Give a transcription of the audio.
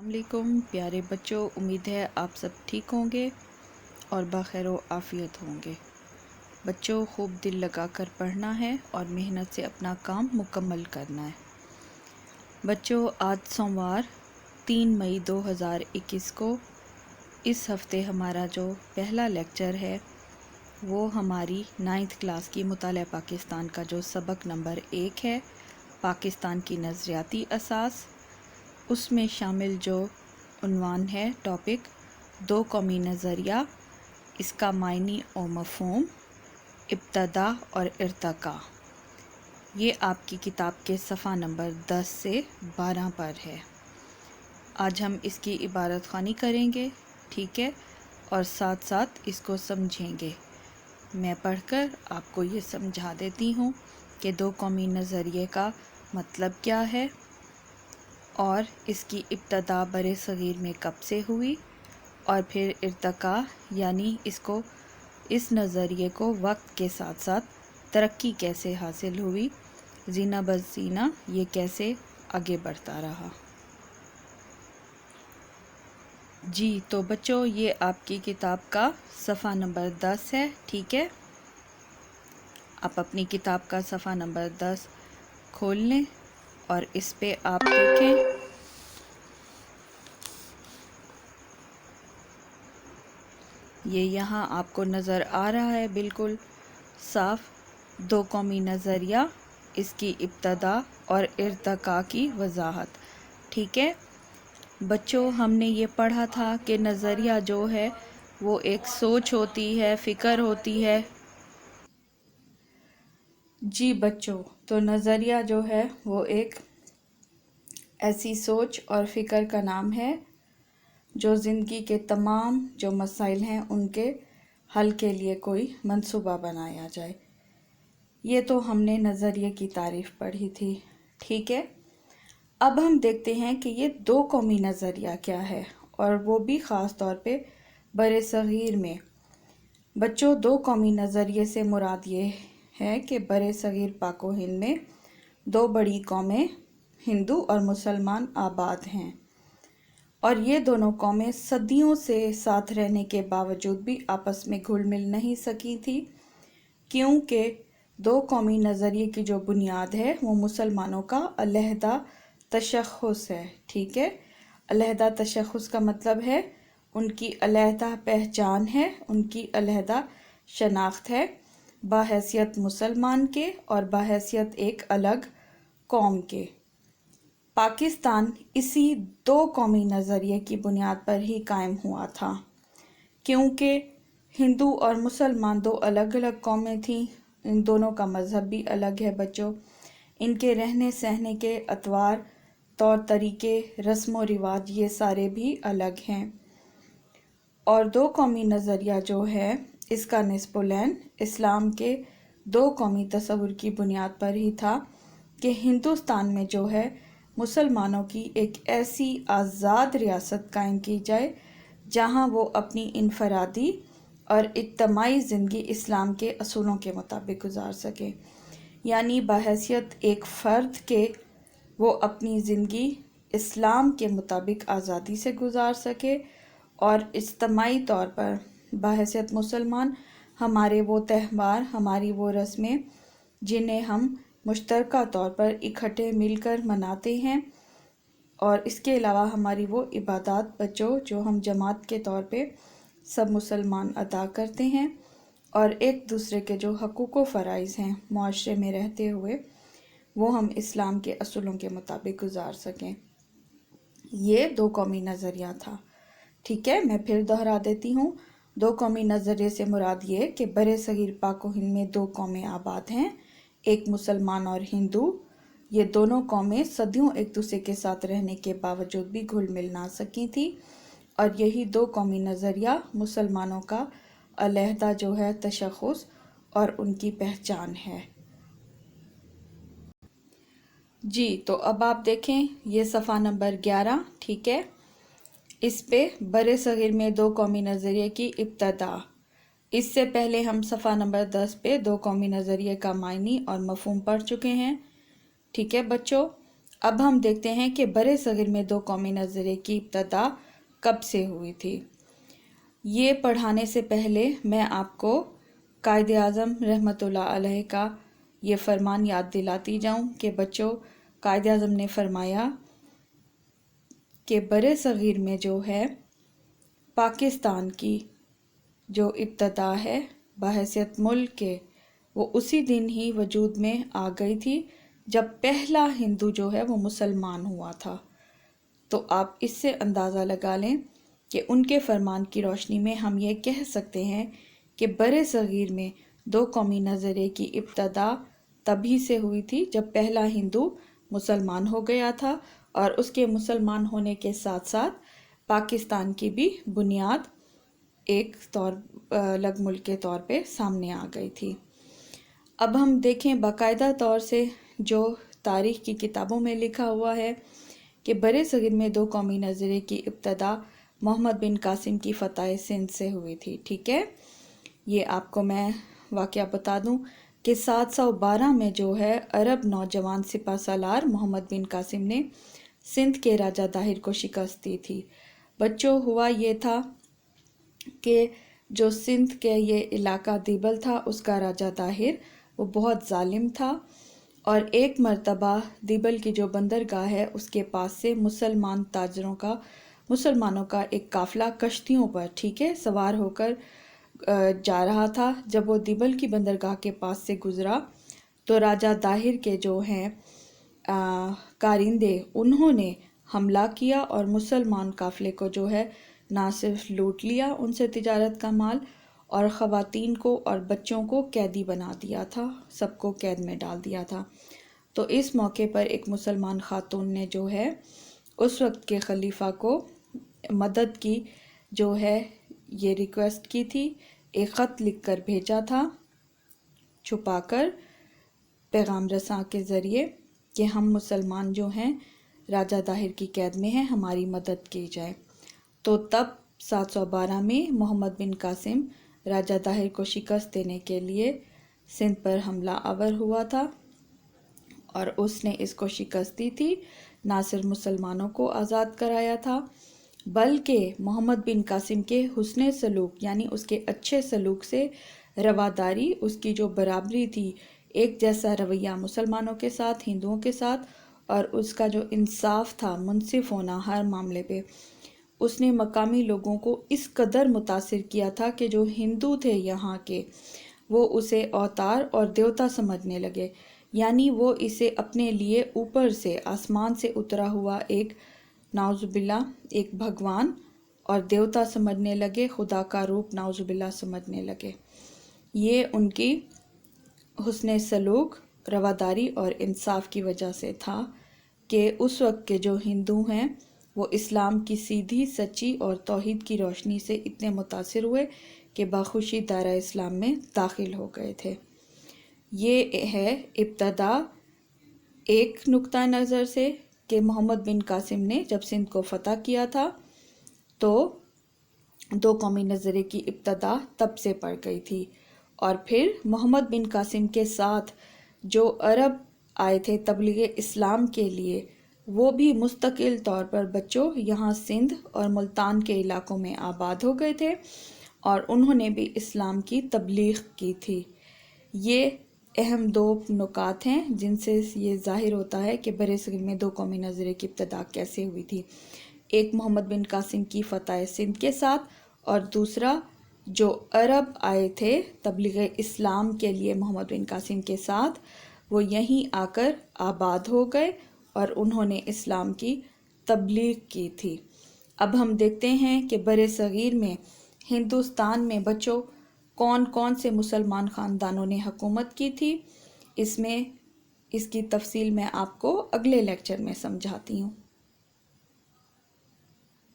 वालेकुम प्यारे बच्चों, उम्मीद है आप सब ठीक होंगे और बखैर आफ़ियत होंगे। बच्चों, खूब दिल लगा कर पढ़ना है और मेहनत से अपना काम मुकम्मल करना है। बच्चों, आज सोमवार 3 मई 2021 को इस हफ़्ते हमारा जो पहला लेक्चर है वो हमारी 9th क्लास की मुताला पाकिस्तान का जो सबक नंबर 1 है, पाकिस्तान की नज़रियाती असास, उसमें शामिल जो उन्वान है टॉपिक दो कौमी नज़रिया, इसका मायनी और मफ़हूम, इब्तदा और इर्तका, ये आपकी किताब के सफ़ा नंबर 10 से 12 पर है। आज हम इसकी इबारत ख़्वानी करेंगे, ठीक है, और साथ साथ इसको समझेंगे। मैं पढ़कर आपको ये समझा देती हूँ कि दो कौमी नज़रिए का मतलब क्या है और इसकी इब्तदा बरे सग़ीर में कब से हुई और फिर इर्तका यानी इस नज़रिए को वक्त के साथ साथ तरक्की कैसे हासिल हुई, जीना बज़ीना ये कैसे आगे बढ़ता रहा। जी तो बच्चों, ये आपकी किताब का सफ़ा नंबर 10 है, ठीक है। आप अपनी किताब का सफ़ा नंबर 10 खोल लें और इस पे आप देखें ये यहाँ आपको नज़र आ रहा है बिल्कुल साफ, दो कौमी नज़रिया, इसकी इब्तदा और इर्तका की वजाहत, ठीक है। बच्चों, हमने ये पढ़ा था कि नज़रिया जो है वो एक सोच होती है, फ़िक्र होती है। जी बच्चों, तो नज़रिया जो है वो एक ऐसी सोच और फ़िक्र का नाम है जो ज़िंदगी के तमाम जो मसाइल हैं उनके हल के लिए कोई मंसूबा बनाया जाए। ये तो हमने नज़रिए की तारीफ़ पढ़ी थी, ठीक है। अब हम देखते हैं कि ये दो कौमी नज़रिया क्या है और वो भी ख़ास तौर पे बरे सग़ीर में। बच्चों, दो कौमी नज़रिए से मुराद ये है कि बरे सग़ीर पाक व हिंद में दो बड़ी कौमें हिंदू और मुसलमान आबाद हैं और ये दोनों कौमें सदियों से साथ रहने के बावजूद भी आपस में घुल मिल नहीं सकी थी, क्योंकि दो कौमी नज़रिए की जो बुनियाद है वो मुसलमानों का अलहदा तशख़्ख़ुस है, ठीक है। अलहदा तशख़्ख़ुस का मतलब है उनकी अलहदा पहचान है, उनकी अलहदा शनाख्त है, बाहैसियत मुसलमान के और बाहैसियत एक अलग कौम के। पाकिस्तान इसी दो कौमी नज़रिए की बुनियाद पर ही कायम हुआ था, क्योंकि हिंदू और मुसलमान दो अलग अलग कौमें थीं। इन दोनों का मज़हब भी अलग है बच्चों, इनके रहने सहने के अतवार, तौर तरीके, रस्म व रिवाज ये सारे भी अलग हैं। और दो कौमी नज़रिया जो है इसका निस्बुलैन इस्लाम के दो कौमी तसव्वुर की बुनियाद पर ही था कि हिंदुस्तान में जो है मुसलमानों की एक ऐसी आज़ाद रियासत कायम की जाए जहां वो अपनी इनफरादी और इज्तमाई ज़िंदगी इस्लाम के असूलों के मुताबिक गुजार सके, यानी बहैसियत एक फ़र्द के वो अपनी ज़िंदगी इस्लाम के मुताबिक आज़ादी से गुजार सके और इज्तमाई तौर पर बहैसियत मुसलमान हमारे वो त्यौहार, हमारी वो रस्में जिन्हें हम मुश्तरका तौर पर इकट्ठे मिलकर मनाते हैं और इसके अलावा हमारी वो इबादत बच्चों जो हम जमात के तौर पे सब मुसलमान अदा करते हैं और एक दूसरे के जो हकूक़ व फ़राइज़ हैं मुआशरे में रहते हुए वो हम इस्लाम के असूलों के मुताबिक गुजार सकें। ये दो कौमी नज़रिया था, ठीक है। मैं फिर दोहरा देती हूँ, दो कौमी नज़रिए से मुराद ये कि बरे सग़ीर पाक व हिंद में दो कौमें आबाद हैं, एक मुसलमान और हिंदू। ये दोनों कौमें सदियों एक दूसरे के साथ रहने के बावजूद भी घुल मिल ना सकी थी और यही दो कौमी नज़रिया मुसलमानों का अलहदा जो है तशख़्ख़ुस और उनकी पहचान है। जी तो अब आप देखें ये सफ़ा नंबर 11, ठीक है। इस पे बरे सग़ीर में दो कौमी नज़रिए की इब्तदा। इससे पहले हम सफ़ा नंबर 10 पे दो कौमी नज़रिए का मायनी और मफ़हूम पढ़ चुके हैं, ठीक है बच्चों। اب ہم دیکھتے ہیں کہ برِ صغیر میں دو قومی نظریے کی ابتدا کب سے ہوئی تھی۔ یہ پڑھانے سے پہلے میں آپ کو قائد اعظم رحمۃ اللہ علیہ کا یہ فرمان یاد دلاتی جاؤں کہ بچوں، قائد اعظم نے فرمایا کہ برِ صغیر میں جو ہے پاکستان کی جو ابتدا ہے بحیثیت ملک کے، وہ اسی دن ہی وجود میں آ گئی تھی جب پہلا ہندو جو ہے وہ مسلمان ہوا تھا۔ تو آپ اس سے اندازہ لگا لیں کہ ان کے فرمان کی روشنی میں ہم یہ کہہ سکتے ہیں کہ برِ صغیر میں دو قومی نظریے کی ابتدا تبھی سے ہوئی تھی جب پہلا ہندو مسلمان ہو گیا تھا، اور اس کے مسلمان ہونے کے ساتھ ساتھ پاکستان کی بھی بنیاد ایک الگ ملک کے طور پہ سامنے آ گئی تھی۔ اب ہم دیکھیں باقاعدہ طور سے جو تاریخ کی کتابوں میں لکھا ہوا ہے کہ برِ صغیر میں دو قومی نظریے کی ابتدا محمد بن قاسم کی فتح سندھ سے ہوئی تھی، ٹھیک ہے۔ یہ آپ کو میں واقعہ بتا دوں کہ 712 میں جو ہے عرب نوجوان سپہ سالار محمد بن قاسم نے سندھ کے راجہ طاہر کو شکست دی تھی۔ بچوں، ہوا یہ تھا کہ جو سندھ کے یہ علاقہ دیبل تھا، اس کا راجہ طاہر وہ بہت ظالم تھا، اور ایک مرتبہ دیبل کی جو بندرگاہ ہے اس کے پاس سے مسلمانوں کا ایک قافلہ کشتیوں پر، ٹھیک ہے، سوار ہو کر جا رہا تھا۔ جب وہ دیبل کی بندرگاہ کے پاس سے گزرا تو راجہ طاہر کے جو ہیں کارندے، انہوں نے حملہ کیا اور مسلمان قافلے کو جو ہے نہ صرف لوٹ لیا ان سے تجارت کا مال، اور خواتین کو اور بچوں کو قیدی بنا دیا تھا، سب کو قید میں ڈال دیا تھا۔ تو اس موقع پر ایک مسلمان خاتون نے جو ہے اس وقت کے خلیفہ کو مدد کی جو ہے یہ ریکویسٹ کی تھی، ایک خط لکھ کر بھیجا تھا چھپا کر پیغام رساں کے ذریعے کہ ہم مسلمان جو ہیں راجہ طاہر کی قید میں ہیں، ہماری مدد کی جائے۔ تو تب 712 میں محمد بن قاسم راجہ طاہر کو شکست دینے کے لیے سندھ پر حملہ آور ہوا تھا، اور اس نے اس کو شکست دی تھی، نہ صرف مسلمانوں کو آزاد کرایا تھا بلکہ محمد بن قاسم کے حسن سلوک یعنی اس کے اچھے سلوک سے رواداری، اس کی جو برابری تھی، ایک جیسا رویہ مسلمانوں کے ساتھ، ہندوؤں کے ساتھ، اور اس کا جو انصاف تھا، منصف ہونا ہر معاملے پہ، اس نے مقامی لوگوں کو اس قدر متاثر کیا تھا کہ جو ہندو تھے یہاں کے، وہ اسے اوتار اور دیوتا سمجھنے لگے، یعنی وہ اسے اپنے لیے اوپر سے آسمان سے اترا ہوا ایک نعوذ باللہ ایک بھگوان اور دیوتا سمجھنے لگے، خدا کا روپ نعوذ باللہ سمجھنے لگے۔ یہ ان کی حسن سلوک، رواداری اور انصاف کی وجہ سے تھا کہ اس وقت کے جو ہندو ہیں وہ اسلام کی سیدھی، سچی اور توحید کی روشنی سے اتنے متاثر ہوئے کہ بخوشی دائرہ اسلام میں داخل ہو گئے تھے۔ یہ ہے ابتدا ایک نقطہ نظر سے کہ محمد بن قاسم نے جب سندھ کو فتح کیا تھا تو دو قومی نظریے کی ابتدا تب سے پڑ گئی تھی، اور پھر محمد بن قاسم کے ساتھ جو عرب آئے تھے تبلیغ اسلام کے لیے، وہ بھی مستقل طور پر بچوں یہاں سندھ اور ملتان کے علاقوں میں آباد ہو گئے تھے، اور انہوں نے بھی اسلام کی تبلیغ کی تھی۔ یہ اہم دو نکات ہیں جن سے یہ ظاہر ہوتا ہے کہ برِ صغیر میں دو قومی نظریے کی ابتدا کیسے ہوئی تھی، ایک محمد بن قاسم کی فتح سندھ کے ساتھ، اور دوسرا جو عرب آئے تھے تبلیغ اسلام کے لیے محمد بن قاسم کے ساتھ، وہ یہیں آ کر آباد ہو گئے اور انہوں نے اسلام کی تبلیغ کی تھی۔ اب ہم دیکھتے ہیں کہ برِ صغیر میں ہندوستان میں بچوں کون کون سے مسلمان خاندانوں نے حکومت کی تھی، اس کی تفصیل میں آپ کو اگلے لیکچر میں سمجھاتی ہوں۔